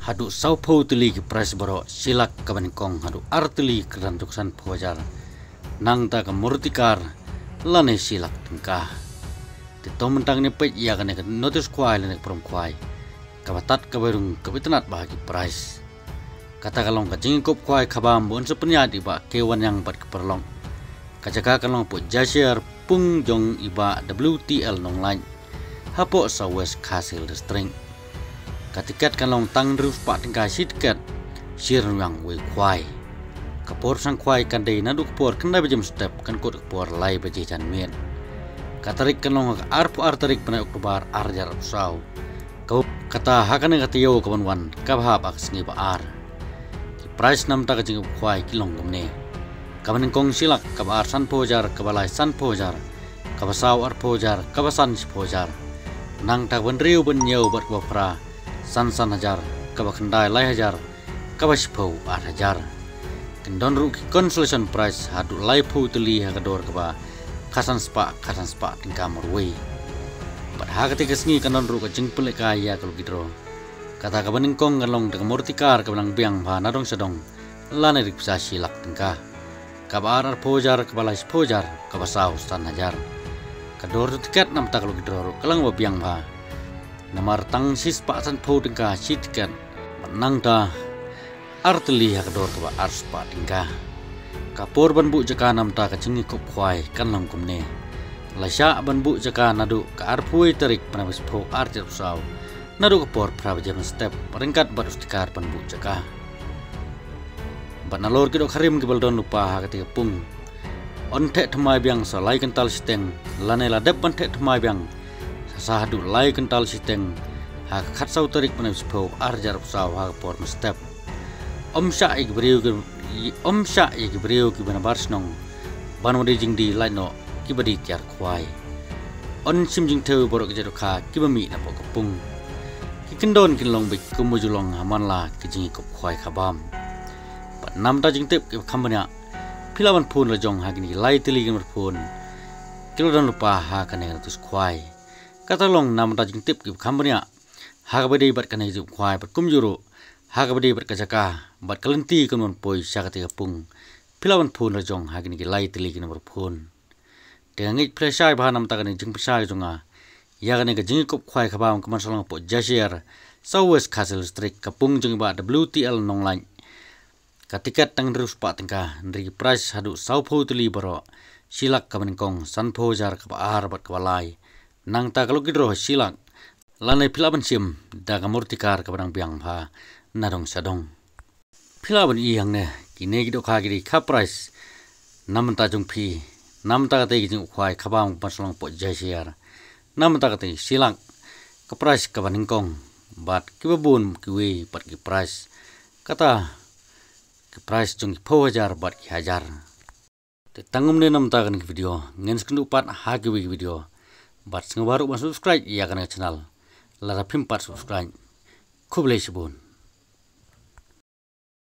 hadu saupo tuli ki pres baro silak kabanikong hadu artili kerantuksan pojar nang ta ka murtikar lane silak tingkah ti tomentang ne pet ya kan notice kwai lane prom kwai kabatat kabarung kabitenat bahagi pres kata kalong kajing kop kwai kabam bon sepenya di ba kewan yang bat keperlong kajaka kalong po jasier pung jong iba WTL nong lain hapo sa west kasil string katikat kalong tang ruf pak tingkai sitkat sir yang we kwai kapor sang kwai kan dei nadu kapor kan dai bejam step kan kot kapor lai beje jan mien katarik kalong arpu artarik pada Oktober arjar usau kau kata hakan katiyo kawan wan kabhab ak sngi ba ar price nam ta kajing kwai kilong gumne kaban kong silak kabar san pojar kabalai san pojar kabasau ar pojar kabasan pojar nang ta ban riu ban nyau bat bafra san hajar kabakandai lai hajar kabaspo ar hajar kendon ru consolation price hadu lai pu teli hagador kaba kasan spa tingkam ruwe bat hagati kesngi kendon ru kajing peleka ya kalau gidro kata kabaning kong ngalong dengan murtikar kabanang biang ba nadong sedong lane riksa silak tingkah kabar ar pojar kabalai pojar kabasau san hajar kador tiket nam tak kalau gidro kalang ba biang ba namar tang sis pak san po tingkah sitkan menang da arteli hakador kaba ars pak tingkah kapor ban bu jaka nam ta kacing kop kwai kan lang kumne lasya ban bu jaka nadu ka arpui tarik panabis po arjar usau nadu kapor prabajan step peringkat bat ustikar ban bu jaka ban nalor kido karim kibal don lupa hakati pung onte thmai biang salai kental siteng lane ladep onte thmai biang sahadu lai kental siteng ha khatsau tarik panabis po arjar usau ha kapor step omsya ik beriu ki bana barsnong banode jingdi laino ki badi tiar kwai on sim jing theu borok jero kha ki bami na pok pung ki kendon kin long bik kumujulong haman la ki jing kop kwai khabam pat nam ta jing tep ki khambanya philawan phun la jong hagini lai tili kin phun kilodon lupa ha kane tus kwai kata long nam ta jing tep ki khambanya ha badi bat kane ju kwai pat kumjuru hagabadi berkajaka bat kalenti kanon poi sakati kapung pilawan phun rajong hagini ki lai tili ki nomor phun tengi presai bahanam takani jing presai jonga yagani ka jing kop khwai khabam kaman salang po jasier sawes castle street kapung jing ba WTL nong lain katikat tang rus pa tingka nri price hadu saupo tili baro silak kaman kong san pojar ka ar bat kabalai nang ta kalau gidro silak lanai pilaban sim daga murtikar kabarang biang pha narong sadong philaban iyang ne kine gido khagiri kha price nam ta jung phi nam ta te jing khwai khabang paslong po jasiar nam ta te silang ka price ka baning kong bat kibabun kiwe pat ki price kata ki price jung 4000 bat ki hajar te tangum ne nam ta kan video ngen skendu pat ha ki video bat sing baru subscribe ya kan channel lara phim pat subscribe kublai sibun